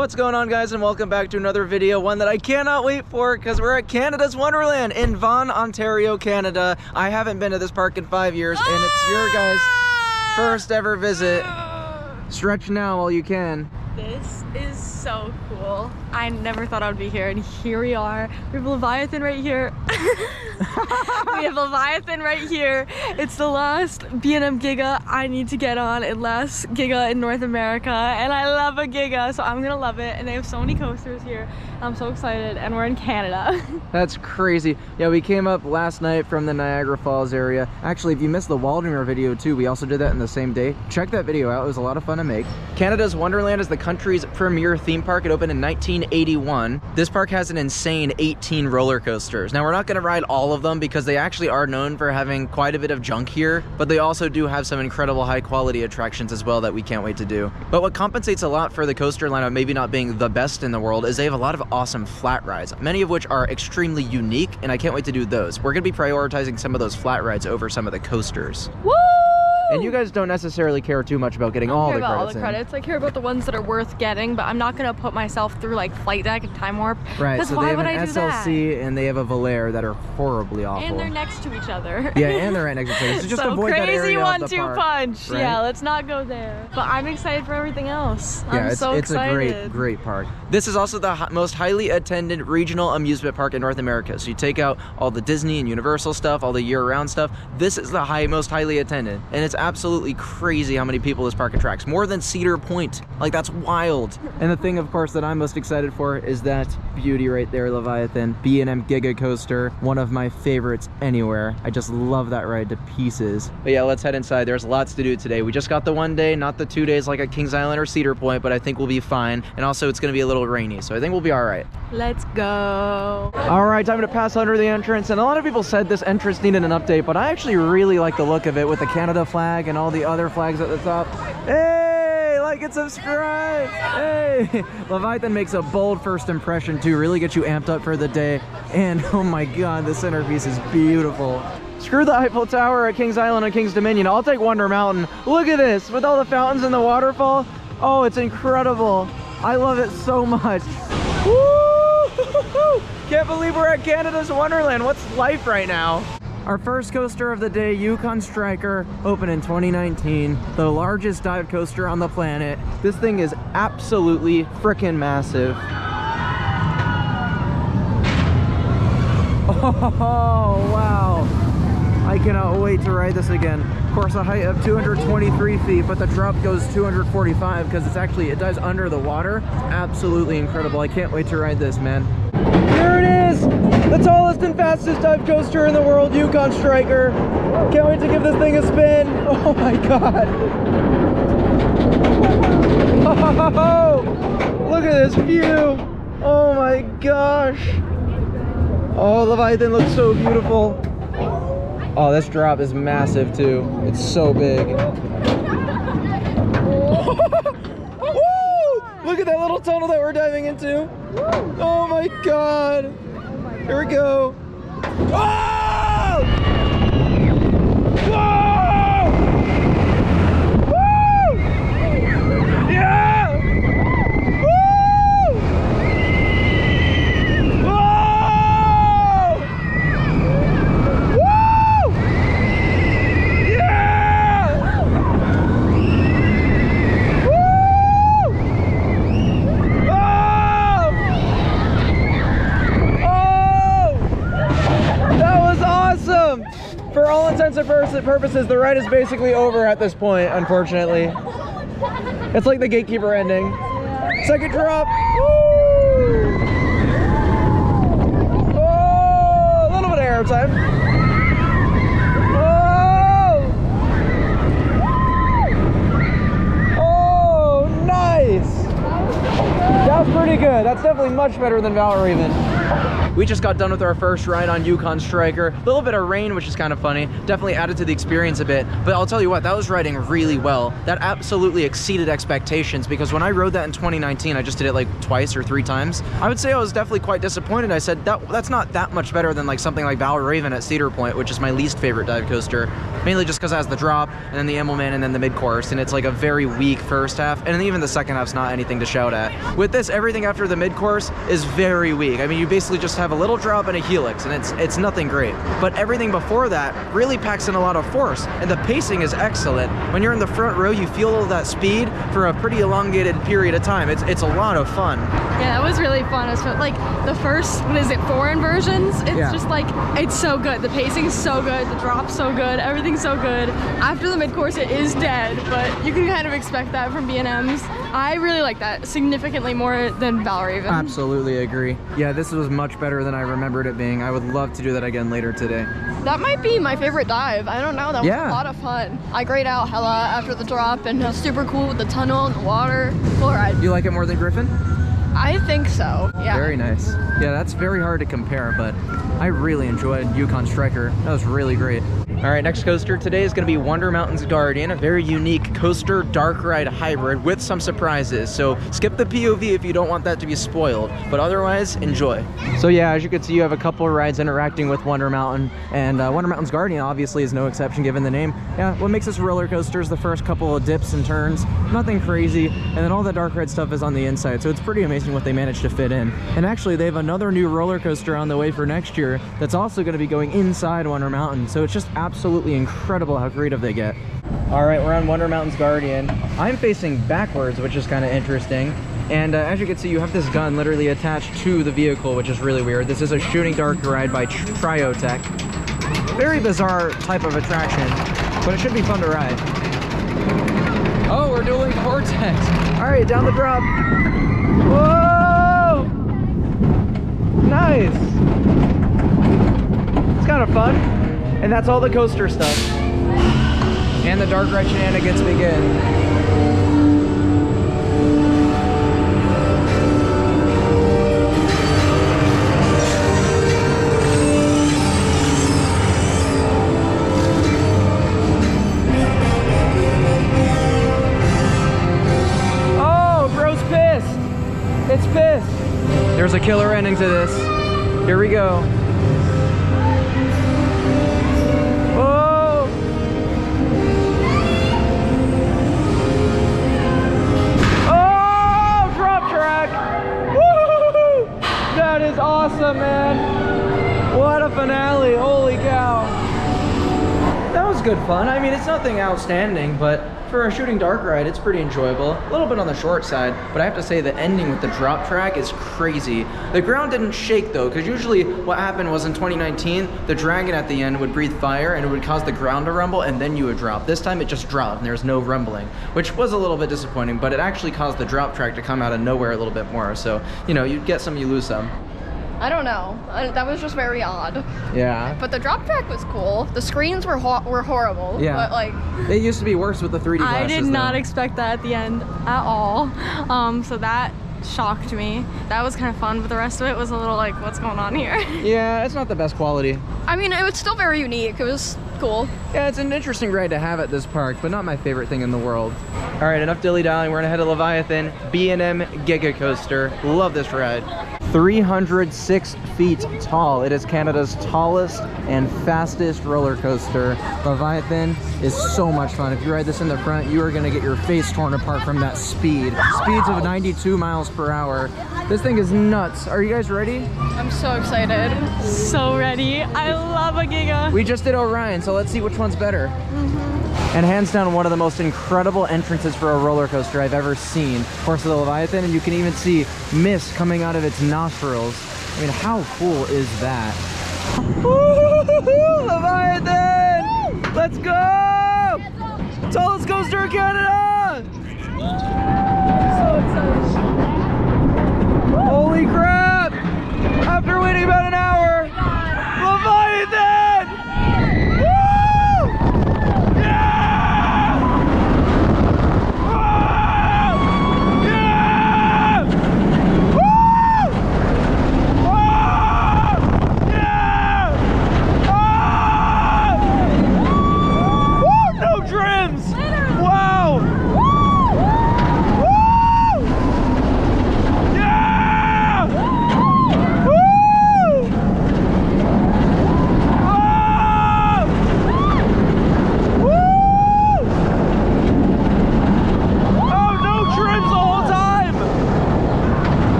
What's going on, guys, and welcome back to another video, one that I cannot wait for because we're at Canada's Wonderland in Vaughan, Ontario, Canada. I haven't been to this park in 5 years, and it's your guys' first ever visit. Stretch now while you can. This is so cool. I never thought I would be here, and here we are. We have Leviathan right here. We have Leviathan right here. It's the last B&M Giga I need to get on, and last Giga in North America, and I love a Giga, so I'm gonna love it. And they have so many coasters here. I'm so excited, and we're in Canada. That's crazy. Yeah, we came up last night from the Niagara Falls area. Actually, if you missed the Waldemar video too, we also did that in the same day. Check that video out. It was a lot of fun to make. Canada's Wonderland is the country's premier theme park. It opened in 1981. This park has an insane 18 roller coasters. Now, we're not gonna ride all of them because they actually are known for having quite a bit of junk here, but they also do have some incredible high quality attractions as well that we can't wait to do. But what compensates a lot for the coaster lineup maybe not being the best in the world is they have a lot of awesome flat rides, many of which are extremely unique, and I can't wait to do those. We're gonna be prioritizing some of those flat rides over some of the coasters. Woo! And you guys don't necessarily care too much about getting all the credits. I care about the ones that are worth getting, but I'm not gonna put myself through like Flight Deck and Time Warp. Right, so why they have would an I do SLC that? and they have a Valair that are horribly awful. And they're next to each other. Yeah, and they're right next to each other. So just avoid that area crazy of the 1-2 park, punch. right? Yeah, let's not go there. But I'm excited for everything else. Yeah, I'm so excited. It's a great park. This is also the most highly attended regional amusement park in North America. So you take out all the Disney and Universal stuff, all the year-round stuff. This is the most highly attended, and it's absolutely crazy how many people this park attracts. More than Cedar Point. Like, that's wild. And the thing, of course, that I'm most excited for is that beauty right there, Leviathan. B&M Giga Coaster, one of my favorites anywhere. I just love that ride to pieces. But yeah, let's head inside. There's lots to do today. We just got the 1 day, not the 2 days like at Kings Island or Cedar Point, but I think we'll be fine. And also, it's gonna be a little rainy, so I think we'll be all right. Let's go. All right, time to pass under the entrance. And a lot of people said this entrance needed an update, but I actually really like the look of it with the Canada flag and all the other flags at the top. Hey, like and subscribe. Hey, Leviathan makes a bold first impression too, really gets you amped up for the day. And oh my God, the centerpiece is beautiful. Screw the Eiffel Tower at Kings Island and Kings Dominion. I'll take Wonder Mountain. Look at this, with all the fountains and the waterfall. Oh, it's incredible. I love it so much. Woo! Can't believe we're at Canada's Wonderland. What's life right now? Our first coaster of the day, Yukon Striker, opened in 2019. The largest dive coaster on the planet. This thing is absolutely freaking massive. Oh, wow. I cannot wait to ride this again. Of course, a height of 223 feet, but the drop goes 245 because it dives under the water. Absolutely incredible. I can't wait to ride this, man. Here it is! The tallest and fastest dive coaster in the world, Yukon Striker. Can't wait to give this thing a spin. Oh my God. Oh, look at this view. Oh my gosh. Oh, Leviathan looks so beautiful. Oh, this drop is massive too. It's so big. Woo! Look at that little tunnel that we're diving into. Oh my God. Here we go. Oh! Whoa! Woo! Yeah! Woo! Whoa! Woo! Yeah! Woo! Oh! That was awesome! For all intents and purposes, the ride is basically over at this point, unfortunately. It's like the gatekeeper ending. Second drop! Woo! Oh, a little bit of air time. Oh! Oh, nice! That was pretty good. That's definitely much better than Valor even. We just got done with our first ride on Yukon Striker. A little bit of rain, which is kind of funny. Definitely added to the experience a bit. But I'll tell you what, that was riding really well. That absolutely exceeded expectations, because when I rode that in 2019, I just did it like twice or 3 times. I would say I was definitely quite disappointed. I said that's not that much better than like something like Valraven at Cedar Point, which is my least favorite dive coaster, mainly just because it has the drop and then the Immelman and then the mid-course, and it's like a very weak first half, and even the second half's not anything to shout at. With this, everything after the mid-course is very weak. I mean, you basically just have a little drop and a helix, and it's nothing great. But everything before that really packs in a lot of force, and the pacing is excellent. When you're in the front row, you feel all that speed for a pretty elongated period of time. It's a lot of fun. Yeah, that was really fun. It's like the first, what is it, 4 inversions? It's just like, it's so good. The pacing is so good, the drop's so good, everything's so good. After the mid-course, it is dead, but you can kind of expect that from B&Ms. I really like that significantly more than Valraven. Absolutely agree. Yeah, this was much better than I remembered it being. I would love to do that again later today. That might be my favorite dive. I don't know, that was a lot of fun. I grayed out hella after the drop, and it was super cool with the tunnel and the water. Cool ride. You like it more than Griffin? I think so, yeah. Very nice. Yeah, that's very hard to compare, but I really enjoyed Yukon Striker. That was really great. All right, next coaster today is going to be Wonder Mountain's Guardian, a very unique coaster dark ride hybrid with some surprises. So skip the POV if you don't want that to be spoiled, but otherwise enjoy. So yeah, as you can see, you have a couple of rides interacting with Wonder Mountain, and Wonder Mountain's Guardian obviously is no exception given the name. Yeah, what makes this roller coaster is the first couple of dips and turns, nothing crazy, and then all the dark ride stuff is on the inside, so it's pretty amazing what they managed to fit in. And actually, they have another new roller coaster on the way for next year that's also going to be going inside Wonder Mountain, so it's just absolutely incredible how creative they get. All right, we're on Wonder Mountain's Guardian. I'm facing backwards, which is kind of interesting. And as you can see, you have this gun literally attached to the vehicle, which is really weird. This is a shooting dark ride by Triotech. Very bizarre type of attraction, but it should be fun to ride. Oh, we're doing Vortex. All right, down the drop. Whoa! Nice. It's kind of fun. And that's all the coaster stuff. And the dark ride shenanigans begin. Oh, bro's pissed. It's pissed. There's a killer ending to this. Here we go. Awesome, man. What a finale. Holy cow. That was good fun. I mean, it's nothing outstanding, but for a shooting dark ride, it's pretty enjoyable. A little bit on the short side, but I have to say the ending with the drop track is crazy. The ground didn't shake though, because usually what happened was in 2019, the dragon at the end would breathe fire and it would cause the ground to rumble, and then you would drop. This time it just dropped and there was no rumbling, which was a little bit disappointing, but it actually caused the drop track to come out of nowhere a little bit more. So, you know, you get some, you lose some. I don't know. That was just very odd. Yeah. But the drop track was cool. The screens were horrible. Yeah. But like, it used to be worse with the 3D glasses. I did not expect that at the end at all. So that shocked me. That was kind of fun, but the rest of it was a little like, what's going on here? Yeah, it's not the best quality. I mean, it was still very unique. It was cool. Yeah, it's an interesting ride to have at this park, but not my favorite thing in the world. All right, enough dilly-dallying. We're gonna head to Leviathan, B&M Giga Coaster. Love this ride. 306 feet tall. It is Canada's tallest and fastest roller coaster. Leviathan is so much fun. If you ride this in the front, you are gonna get your face torn apart from that speed. Speeds of 92 miles per hour. This thing is nuts. Are you guys ready? I'm so excited. So ready. I love a Giga. We just did Orion, so let's see which one's better. And hands down, one of the most incredible entrances for a roller coaster I've ever seen. Of course, the Leviathan, and you can even see mist coming out of its nostrils. I mean, how cool is that? Woo-hoo-hoo-hoo! Leviathan! Let's go! Tallest coaster in Canada! Holy crap! After waiting about an hour, Leviathan!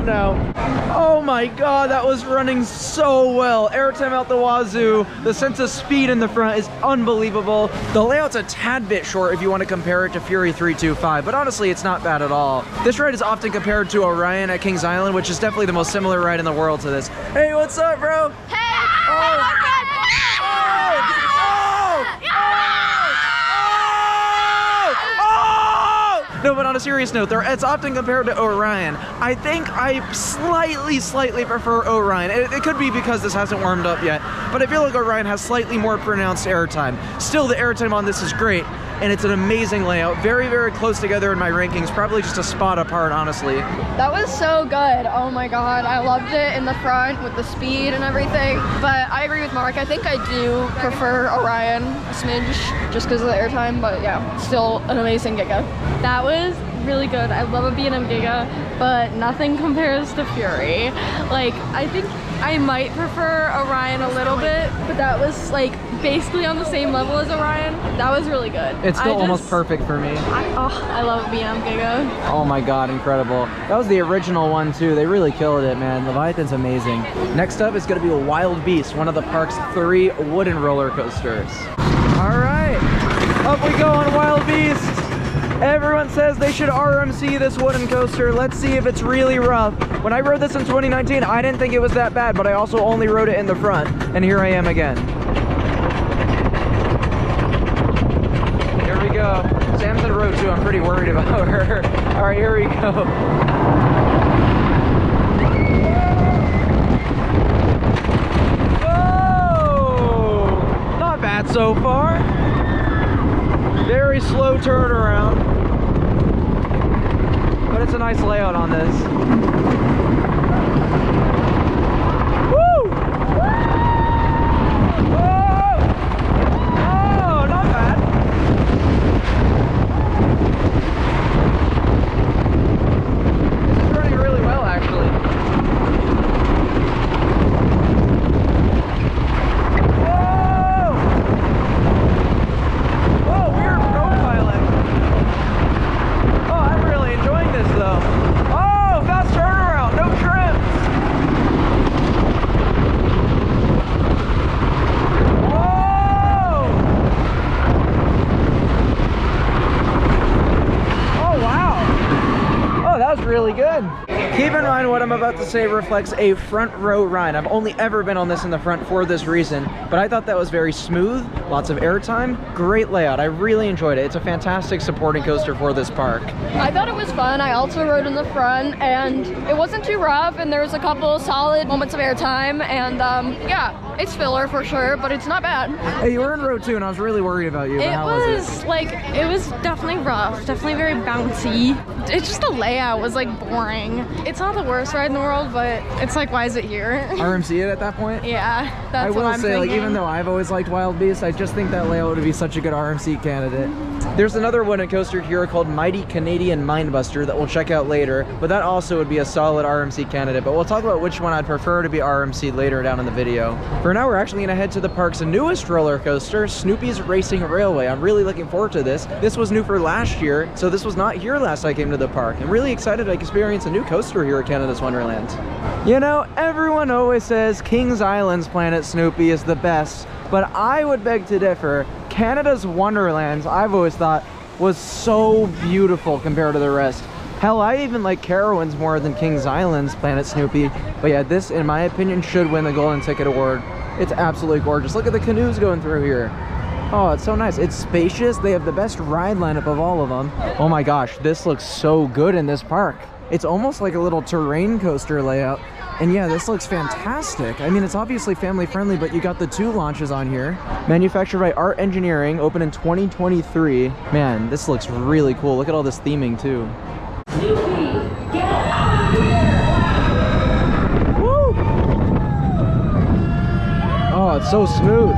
now. Oh my god, that was running so well. Airtime out the wazoo. The sense of speed in the front is unbelievable. The layout's a tad bit short if you want to compare it to Fury 325, but honestly, it's not bad at all. This ride is often compared to Orion at Kings Island, which is definitely the most similar ride in the world to this. Hey, what's up, bro? Hey! No, but on a serious note, it's often compared to Orion. I think I slightly prefer Orion. It could be because this hasn't warmed up yet, but I feel like Orion has slightly more pronounced airtime. Still, the airtime on this is great, and it's an amazing layout. Very, very close together in my rankings. Probably just a spot apart, honestly. That was so good. Oh my god, I loved it in the front with the speed and everything. But I agree with Mark. I think I do prefer Orion a smidge just because of the airtime. But yeah, still an amazing giga. That was really good. I love a B&M Giga, but nothing compares to Fury. Like, I think I might prefer Orion a little bit, but that was like basically on the same level as Orion. That was really good. It's still almost perfect for me. I love a B&M Giga. Oh my god, incredible. That was the original one too. They really killed it, man. Leviathan's amazing. Next up is going to be a Wild Beast, one of the park's 3 wooden roller coasters. All right, up we go on Wild Beast. Everyone says they should RMC this wooden coaster. Let's see if it's really rough. When I rode this in 2019, I didn't think it was that bad, but I also only rode it in the front. And here I am again. Here we go. Sam's in row 2. I'm pretty worried about her. All right, here we go. Whoa! Not bad so far. Very slow turnaround, but it's a nice layout on this. Woo! Whoa! Oh, not bad. This is running really well, actually. Really good. Keep in mind what I'm about to say reflects a front row ride. I've only ever been on this in the front for this reason, but I thought that was very smooth, lots of airtime, great layout. I really enjoyed it. It's a fantastic supporting coaster for this park. I thought it was fun. I also rode in the front and it wasn't too rough and there was a couple solid moments of airtime and yeah, it's filler for sure, but it's not bad. Hey, you were in row 2 and I was really worried about you. It was definitely rough, definitely very bouncy. It's just the layout was like boring. It's not the worst ride in the world, but it's like, why is it here? RMC it at that point? Yeah, that's what I'm thinking. I will say, like, even though I've always liked Wild Beast, I just think that layout would be such a good RMC candidate. There's another wooden coaster here called Mighty Canadian Minebuster that we'll check out later, but that also would be a solid RMC candidate, but we'll talk about which one I'd prefer to be RMC'd later down in the video. For now, we're actually going to head to the park's newest roller coaster, Snoopy's Racing Railway. I'm really looking forward to this. This was new for last year, so this was not here last I came to the park. I'm really excited to experience a new coaster here at Canada's Wonderland. You know, everyone always says Kings Island's Planet Snoopy is the best, but I would beg to differ. Canada's Wonderlands, I've always thought, was so beautiful compared to the rest. Hell, I even like Carowinds more than Kings Island's Planet Snoopy. But yeah, this, in my opinion, should win the Golden Ticket Award. It's absolutely gorgeous. Look at the canoes going through here. Oh, it's so nice. It's spacious. They have the best ride lineup of all of them. Oh my gosh, this looks so good in this park. It's almost like a little terrain coaster layout. And yeah, this looks fantastic. I mean, it's obviously family friendly, but you got the 2 launches on here. Manufactured by Art Engineering, open in 2023. Man, this looks really cool. Look at all this theming too. Snoopy, get out of here! Woo! Oh, it's so smooth.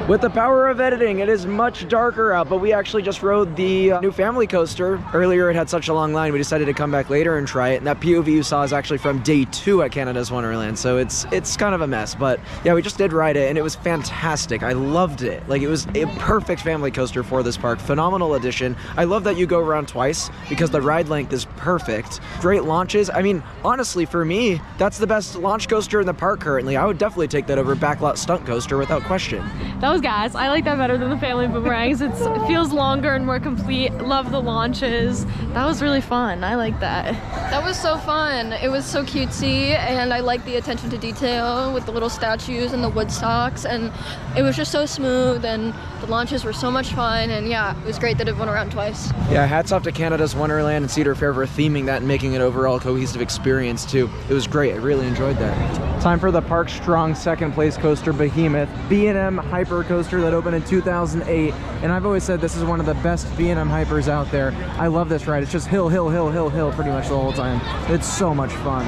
With the power of editing, it is much darker out, but we actually just rode the new family coaster. Earlier it had such a long line, we decided to come back later and try it, and that POV you saw is actually from day 2 at Canada's Wonderland, so it's kind of a mess, but yeah, we just did ride it, and it was fantastic. I loved it. Like, it was a perfect family coaster for this park. Phenomenal addition. I love that you go around twice, because the ride length is perfect. Great launches. I mean, honestly, for me, that's the best launch coaster in the park currently. I would definitely take that over Backlot Stunt Coaster without question. That was gas. I like that better than the family boomerangs. It feels longer and more complete. Love the launches. That was really fun. I like that. That was so fun. It was so cutesy, and I like the attention to detail with the little statues and the wood stocks, and it was just so smooth, and the launches were so much fun, and yeah, it was great that it went around twice. Yeah, hats off to Canada's Wonderland and Cedar Fair for theming that and making it overall cohesive experience too. It was great. I really enjoyed that. Time for the Park Strong second place coaster, Behemoth. B&M Hyper Coaster that opened in 2008, and I've always said this is one of the best B&M Hypers out there. I love this ride. It's just hill, hill, hill, hill, hill pretty much the whole time. It's so much fun.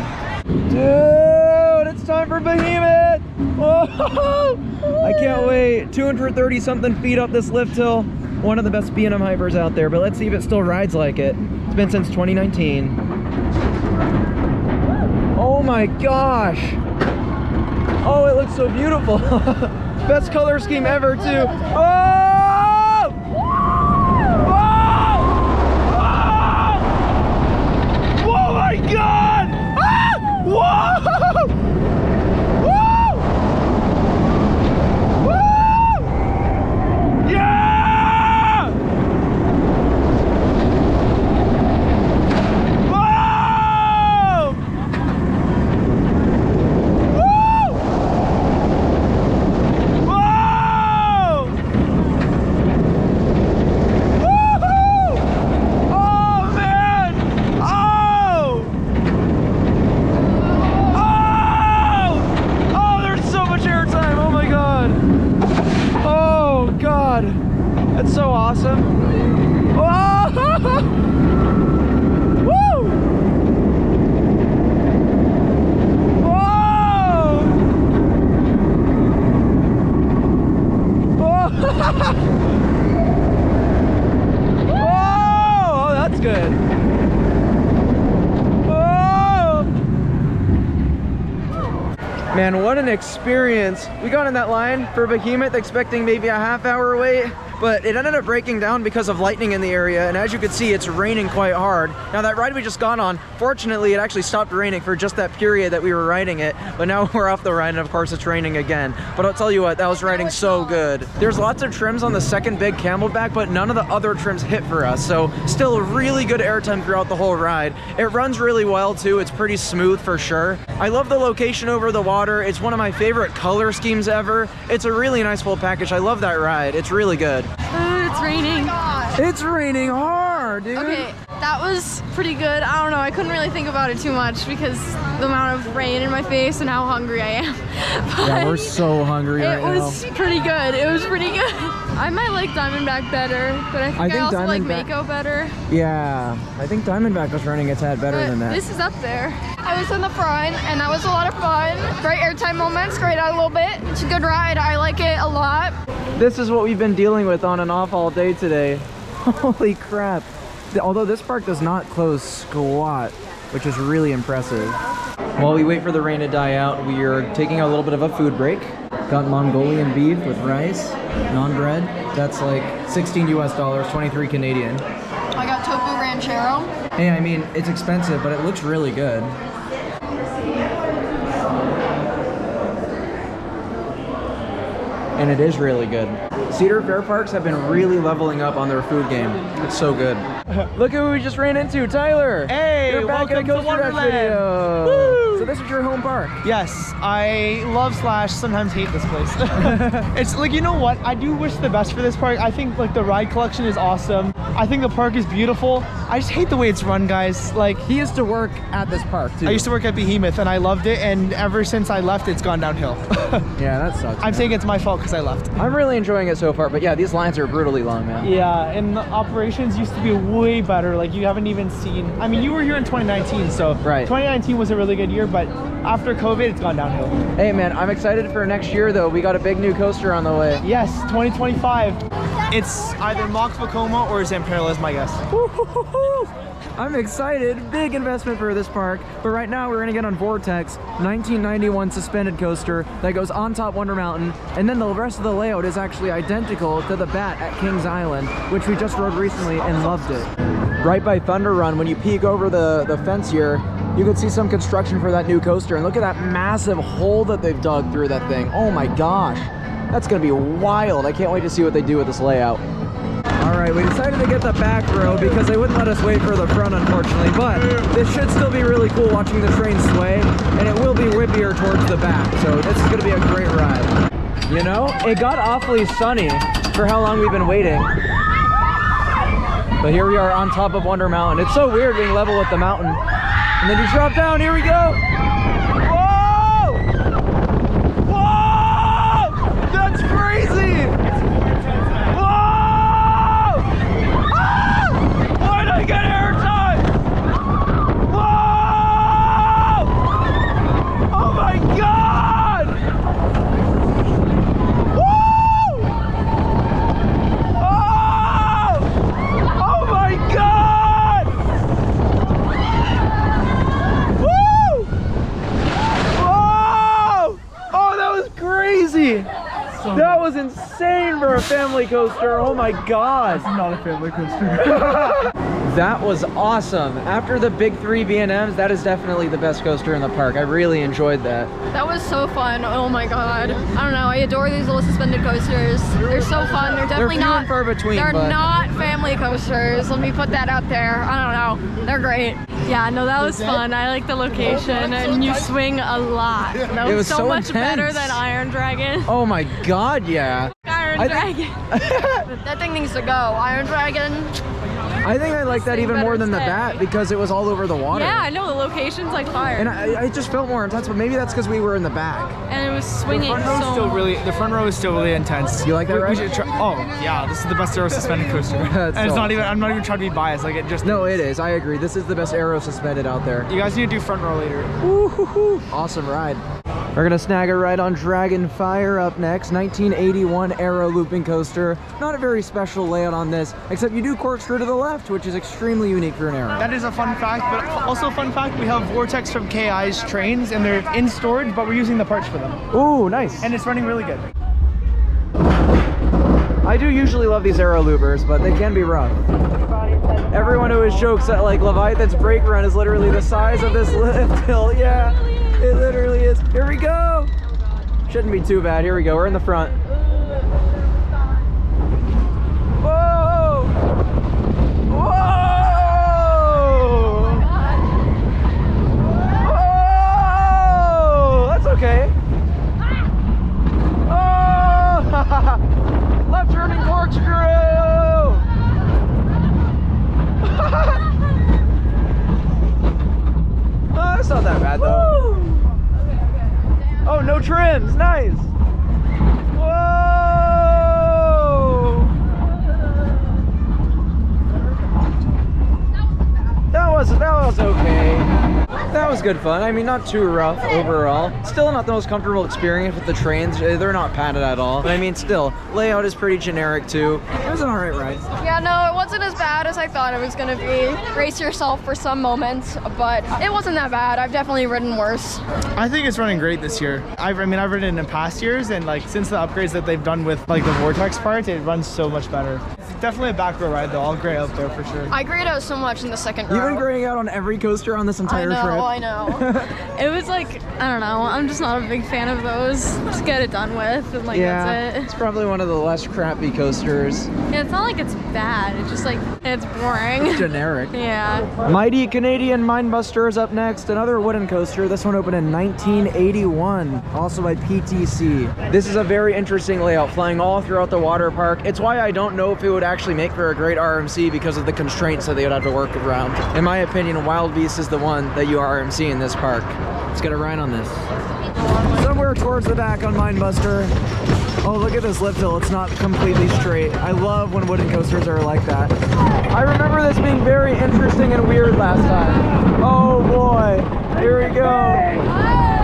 Dude, it's time for Behemoth! Whoa! I can't wait. 230 something feet up this lift hill. One of the best B&M Hypers out there, but let's see if it still rides like it. It's been since 2019. Oh my gosh! Oh, it looks so beautiful. Best color scheme ever too. Oh! Oh! Oh! Oh my God! Ah! Whoa! Woo! Woo! Yeah! Whoa! Woo! Whoa! Woohoo! Oh man! Oh! Oh! Oh, there's so much airtime. Oh my God. Oh God. That's so awesome. Oh! Woo! Whoa! Whoa! Whoa! Oh, that's good. Whoa! Man, what an experience. We got in that line for Behemoth expecting maybe a half-hour wait, but it ended up breaking down because of lightning in the area, and as you can see, it's raining quite hard. Now that ride we just got on, fortunately it actually stopped raining for just that period that we were riding it, but now we're off the ride and of course it's raining again. But I'll tell you what, that was riding so good. There's lots of trims on the second big camelback, but none of the other trims hit for us, so still really good airtime throughout the whole ride. It runs really well too, it's pretty smooth for sure. I love the location over the water. It's one of my favorite color schemes ever. It's a really nice full package. I love that ride. It's really good. It's raining. It's raining hard, dude. Okay, that was pretty good. I don't know, I couldn't really think about it too much because the amount of rain in my face and how hungry I am. But Yeah, we're so hungry right now. it was pretty good. It was pretty good. I might like Diamondback better, but I think I also like Mako better. Yeah, I think Diamondback was running a tad better But than that. this is up there. I was in the front, and that was a lot of fun. Great airtime moments, grayed out a little bit. It's a good ride. I like it a lot. This is what we've been dealing with on and off all day today. Holy crap. Although this park does not close squat, which is really impressive. While we wait for the rain to die out, we are taking a little bit of a food break. Got Mongolian beef with rice, non-bread. That's like 16 US dollars, 23 Canadian. I got tofu ranchero. Hey, I mean, it's expensive, but it looks really good. And it is really good. Cedar Fair parks have been really leveling up on their food game. It's so good. Look at who we just ran into, Tyler. Hey, you're back in a welcome to Coaster Dash Wonderland. video. Woo! So this is your home park. Yes, I love slash sometimes hate this place. It's like, you know what? I do wish the best for this park. I think like the ride collection is awesome. I think the park is beautiful. I just hate the way it's run, guys. Like, He used to work at this park too. I used to work at Behemoth and I loved it, and ever since I left, it's gone downhill. Yeah, that sucks. I'm man. saying it's my fault because I left. I'm really enjoying it so far, but yeah, these lines are brutally long, man. Yeah, and the operations used to be way better. Like, you haven't even seen. I mean, you were here in 2019, so Right. 2019 was a really good year, but after COVID, it's gone downhill. Hey man, I'm excited for next year though. We got a big new coaster on the way. Yes, 2025. It's either Mox Vekoma or Zamperla is my guess. I'm excited. Big investment for this park. But right now we're gonna get on Vortex, 1991 suspended coaster that goes on top Wonder Mountain. And then the rest of the layout is actually identical to the Bat at Kings Island, which we just rode recently and loved it. Right by Thunder Run, when you peek over the fence here, you can see some construction for that new coaster. And look at that massive hole that they've dug through that thing. Oh my gosh. That's gonna be wild. I can't wait to see what they do with this layout. All right, we decided to get the back row because they wouldn't let us wait for the front, unfortunately. But this should still be really cool watching the train sway, and it will be whippier towards the back. So this is gonna be a great ride. You know, it got awfully sunny for how long we've been waiting. But here we are on top of Wonder Mountain. It's so weird being level with the mountain. And then you drop down, here we go. Whoa! Whoa! That's crazy! I got airtime! Whoa! Oh my god! Woo! Oh! Oh my god! Woo! Whoa! Oh, that was crazy! That was insane for a family coaster. Oh my god! It's not a family coaster. That was awesome. After the big 3 B&Ms, that is definitely the best coaster in the park. I really enjoyed that. That was so fun. Oh my god. I don't know. I adore these little suspended coasters. They're so fun. They're definitely few not and far between, They're but not family coasters. Let me put that out there. I don't know. They're great. Yeah, no, that was fun. I like the location, and you swing a lot. That It was so much better intense. than Iron Dragon. Oh my god, yeah. Iron Dragon. That thing needs to go. Iron Dragon. I think I like that even more than the Better Bat because it was all over the water. Yeah, I know, the location's like fire. And I just felt more intense, but maybe that's because we were in the back. And it was swinging The front row is still really intense. You like that, We right? should try. Oh yeah, this is the best aero suspended coaster. That's And it's so not even. I'm not even trying to be biased. Like it just. No, it is. I agree. This is the best aero suspended out there. You guys need to do front row later. Woo-hoo-hoo. Awesome ride. We're gonna snag a ride on Dragonfire up next. 1981 aero looping coaster. Not a very special layout on this, except you do corkscrew to the left, which is extremely unique for an aero. That is a fun fact, but also a fun fact, we have Vortex from KI's trains and they're in storage, but we're using the parts for them. Ooh, nice. And it's running really good. I do usually love these aero loopers, but they can be rough. Everyone always jokes that like Leviathan's brake run is literally the size of this lift hill. Yeah, it literally is. Here we go. Shouldn't be too bad. Here we go. We're in the front. Whoa! Whoa! Whoa! That's okay. Oh! Left turning corkscrew! Oh, that's not that bad though. Oh, no trims, nice. Whoa! That was okay. That was good fun. I mean, not too rough overall. Still not the most comfortable experience with the trains. They're not padded at all. But I mean, still, layout is pretty generic too. It was an alright ride. Yeah, no, it wasn't as bad as I thought it was gonna be. Brace yourself for some moments, but it wasn't that bad. I've definitely ridden worse. I think it's running great this year. I've ridden it in past years, and like since the upgrades that they've done with like the Vortex part, it runs so much better. It's definitely a back row ride though. I'll gray out there for sure. I grayed out so much in the second row. You've been graying out on every coaster on this entire trip. I know. It was like, I don't know, I'm just not a big fan of those. Just get it done with, and like, Yeah, that's it. it's probably one of the less crappy coasters. Yeah, it's not like it's bad, it's just like, it's boring. Generic. Yeah. Mighty Canadian Minebuster is up next. Another wooden coaster. This one opened in 1981, also by PTC. This is a very interesting layout, flying all throughout the water park. It's why I don't know if it would actually make for a great RMC because of the constraints that they would have to work around. In my opinion, Wild Beast is the one that you RMC in this park. Let's get a ride on this. Somewhere towards the back on Minebuster. Oh, look at this lift hill. It's not completely straight. I love when wooden coasters are like that. I remember this being very interesting and weird last time. Oh boy, here we go.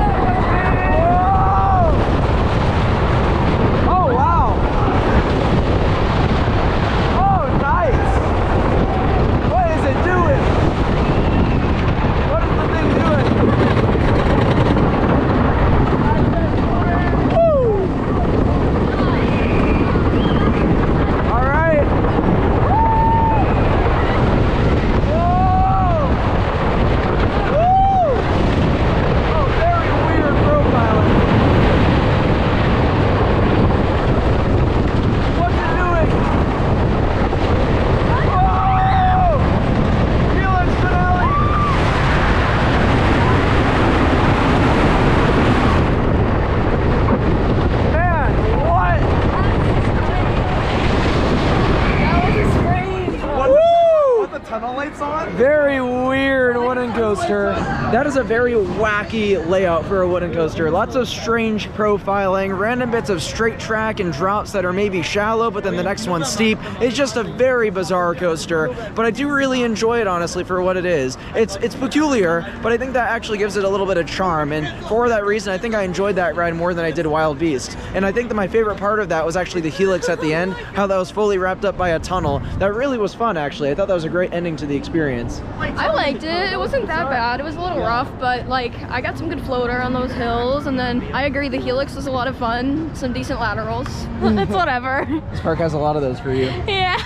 That is a very wacky layout for a wooden coaster. Lots of strange profiling, random bits of straight track and drops that are maybe shallow, but then the next one's steep. It's just a very bizarre coaster, but I do really enjoy it, honestly, for what it is. It's peculiar, but I think that actually gives it a little bit of charm, and for that reason, I think I enjoyed that ride more than I did Wild Beast. And I think that my favorite part of that was actually the helix at the end, how that was fully wrapped up by a tunnel. That really was fun, actually. I thought that was a great ending to the experience. I liked it. It wasn't that bad. It was a little rough, but like I got some good floater on those hills, and then I agree the helix was a lot of fun. Some decent laterals. It's whatever. This park has a lot of those for you. Yeah.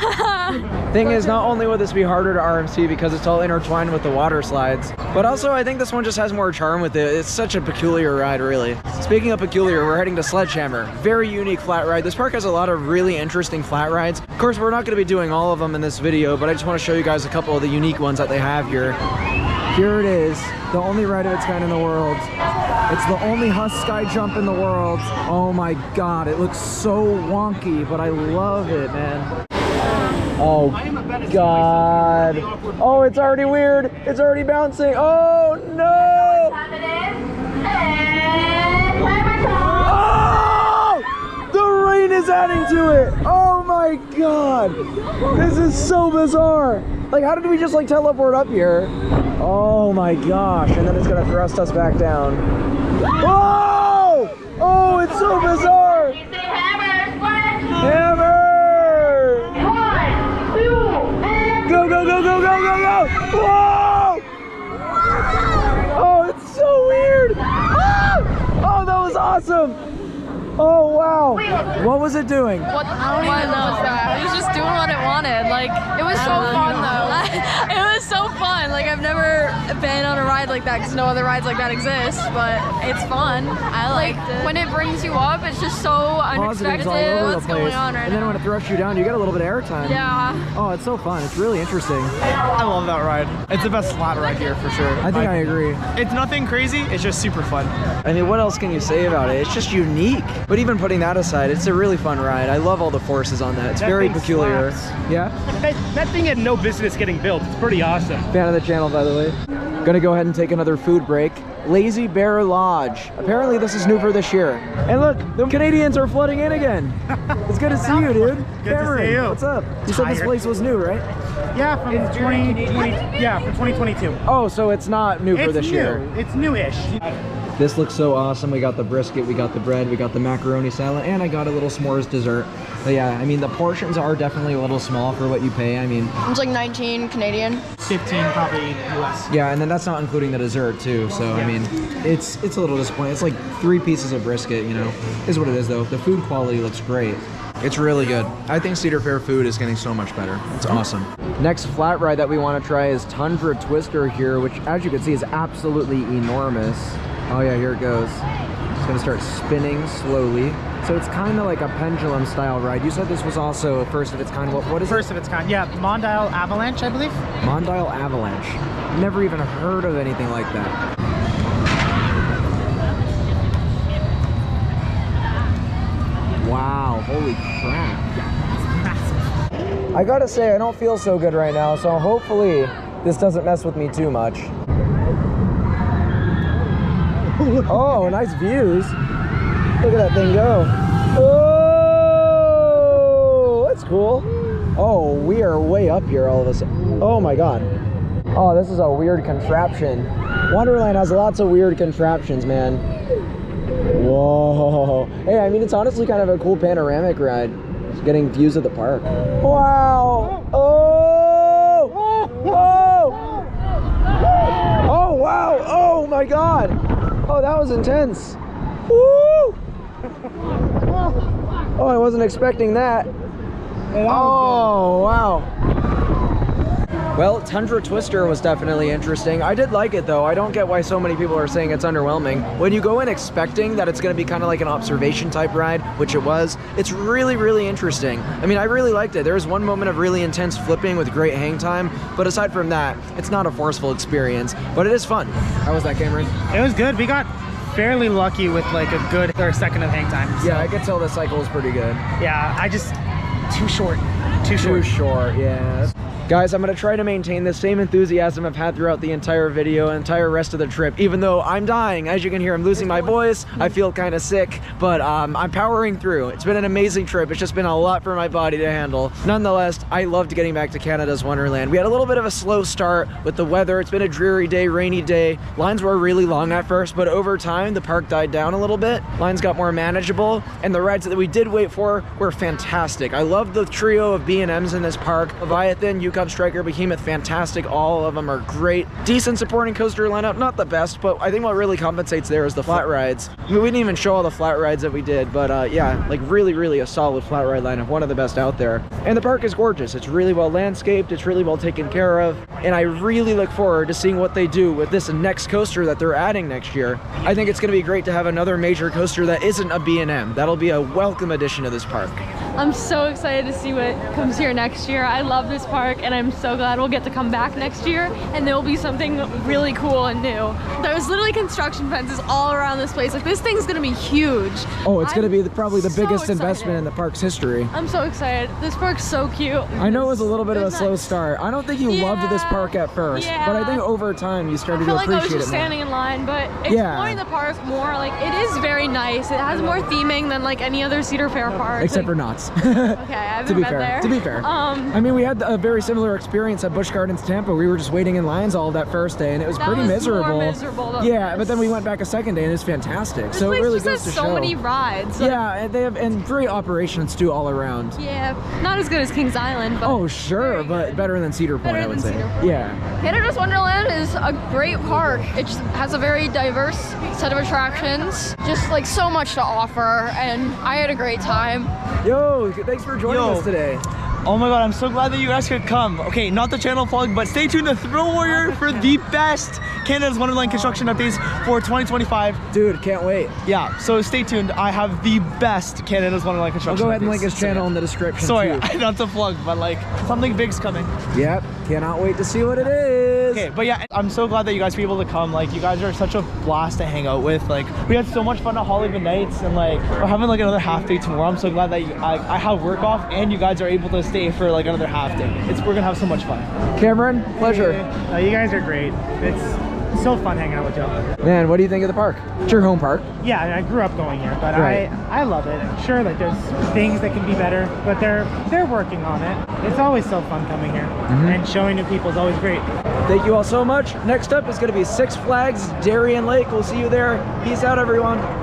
Thing is, not only would this be harder to RMC because it's all intertwined with the water slides, but also I think this one just has more charm with it. It's such a peculiar ride, really. Speaking of peculiar, we're heading to Sledgehammer. Very unique flat ride. This park has a lot of really interesting flat rides. Of course, we're not going to be doing all of them in this video, but I just want to show you guys a couple of the unique ones that they have here. Here it is, the only ride of its kind in the world. It's the only Husk sky jump in the world. Oh my god, it looks so wonky, but I love it, man. Oh god. Oh, it's already weird. It's already bouncing. Oh no! Oh! The rain is adding to it. Oh my god. This is so bizarre. Like, how did we just like teleport up here? Oh my gosh, and then it's gonna thrust us back down. Whoa! Oh, it's so bizarre! Hammer! Go, go, go, go, go, go, go! Whoa! Oh, it's so weird! Ah! Oh, that was awesome! Oh, wow! What was it doing? What was that? It was just doing what it wanted. Like, it was so fun though. It was so fun. Like, I've never been on a ride like that because no other rides like that exist, but it's fun. I Like, liked it. when it brings you up, it's just so Positives unexpected. all over the What's place. going on right and then now? when it thrusts you down, you get a little bit of airtime. Yeah. Oh, it's so fun. It's really interesting. I love that ride. It's the best flat ride here for sure. I think I agree. It's nothing crazy. It's just super fun. I mean, what else can you say about it? It's just unique. But even putting that aside, it's a really fun ride. I love all the forces on that. It's That very thing peculiar. slaps. Yeah? That thing had no business getting built. It's pretty awesome. Fan of the channel, by the way. Gonna go ahead and take another food break. Lazy Bear Lodge. Apparently this is new for this year. And look, the Canadians are flooding in again. It's good to see you, dude. Good to see you. What's up? You said this Tired. place was new, right? Yeah, from 2020. Yeah, from 2022. Oh, so it's not new for It's this new. year. It's newish. This looks so awesome. We got the brisket, we got the bread, we got the macaroni salad, and I got a little s'mores dessert. But yeah, I mean, the portions are definitely a little small for what you pay. I mean, It's like 19 Canadian. 15 probably US. yeah, and then that's not including the dessert too. So I mean, it's a little disappointing. It's like 3 pieces of brisket, you know, is what it is though. The food quality looks great. It's really good. I think Cedar Fair food is getting so much better. It's awesome. Next flat ride that we want to try is Tundra Twister here, which as you can see is absolutely enormous. Oh yeah, here it goes. It's gonna start spinning slowly. So it's kind of like a pendulum style ride. You said this was also a first of its kind. What is First of its kind. Yeah, Mondial Avalanche, I believe. it? Mondial Avalanche. Never even heard of anything like that. Wow, holy crap. I gotta say, I don't feel so good right now, so hopefully this doesn't mess with me too much. Oh, nice views. Look at that thing go. Oh, that's cool. Oh, we are way up here all of a sudden. Oh my god. Oh, this is a weird contraption. Wonderland has lots of weird contraptions, man. Whoa. Hey, I mean, it's honestly kind of a cool panoramic ride. Just getting views of the park. Wow. Oh. Oh. Oh, wow. Oh my god. Oh, that was intense. Woo! Oh, I wasn't expecting that. Oh, wow. Well, Tundra Twister was definitely interesting. I did like it though. I don't get why so many people are saying it's underwhelming. When you go in expecting that it's gonna be kind of like an observation type ride, which it was, it's really, really interesting. I mean, I really liked it. There was one moment of really intense flipping with great hang time, but aside from that, it's not a forceful experience, but it is fun. How was that, Cameron? It was good. We got fairly lucky with like a good third second of hang time. So, Yeah, I could tell the cycle is pretty good. yeah, I just too short. Too short, yeah. Guys, I'm gonna try to maintain the same enthusiasm I've had throughout the entire video, entire rest of the trip, even though I'm dying. As you can hear, I'm losing my voice. I feel kind of sick, but I'm powering through. It's been an amazing trip. It's just been a lot for my body to handle. Nonetheless, I loved getting back to Canada's Wonderland. We had a little bit of a slow start with the weather. It's been a dreary day, rainy day. Lines were really long at first, but over time, the park died down a little bit. Lines got more manageable, and the rides that we did wait for were fantastic. I love the trio of B&Ms in this park. Leviathan, Yukon Striker, Behemoth, fantastic. All of them are great. Decent supporting coaster lineup, not the best, but I think what really compensates there is the flat rides. I mean, we didn't even show all the flat rides that we did, but yeah, like really a solid flat ride lineup, one of the best out there. And the park is gorgeous. It's really well landscaped, it's really well taken care of, and I really look forward to seeing what they do with this next coaster that they're adding next year. I think it's going to be great to have another major coaster that isn't a B&M. That'll be a welcome addition to this park. I'm so excited to see what comes here next year. I love this park, and I'm so glad we'll get to come back next year, and there will be something really cool and new. There's literally construction fences all around this place. Like, this thing's gonna be huge. Oh, it's gonna be probably the so biggest excited. investment in the park's history. I'm so excited. This park's so cute. I know it was a little bit of a It's slow nice. start. I don't think you loved this park at first, but I think over time you I started feel to like I was appreciate just it more. standing in line, but Yeah. exploring the park more, like, it is very nice. It has more theming than like any other Cedar Fair park. Except for like, knots. okay, I haven't been there. To be fair. I mean, we had a very similar experience at Busch Gardens Tampa. We were just waiting in lines all that first day, and it was That pretty was miserable. more miserable than Yeah, this. but then we went back a second day, and it's fantastic. This So it place really just goes has to so show. many rides. Like, Yeah, and they have great operations too all around. yeah, not as good as Kings Island, but Oh sure, but better than Cedar Point, Better I would than say. Cedar Point. Yeah. Canada's Wonderland is a great park. It just has a very diverse set of attractions, just like so much to offer, and I had a great time. Yo, thanks for joining us today. Oh my god, I'm so glad that you guys could come. Okay, not the channel vlog, but stay tuned to Thrill Warrior for the best Canada's Wonderland construction updates for 2025. Dude, can't wait. Yeah, so stay tuned. I have the best Canada's Wonderland I'll construction go ahead and updates. link his channel in the description Sorry, too. not to plug, but like something big's coming. Yep, cannot wait to see what it is. Okay, but yeah, I'm so glad that you guys were able to come. Like, you guys are such a blast to hang out with. Like, we had so much fun at Hollywood Nights, and like, we're having like another half day tomorrow. I'm so glad that I have work off, and you guys are able to stay for like another half day. We're gonna have so much fun. Cameron, pleasure. You guys are great. It's so fun hanging out with y'all. Man, what do you think of the park? It's your home park. Yeah, I grew up going here, but Right. I love it. I'm sure like there's things that can be better, but they're working on it. It's always so fun coming here, and showing new people is always great. Thank you all so much. Next up is going to be Six Flags Darien Lake. We'll see you there. Peace out, everyone.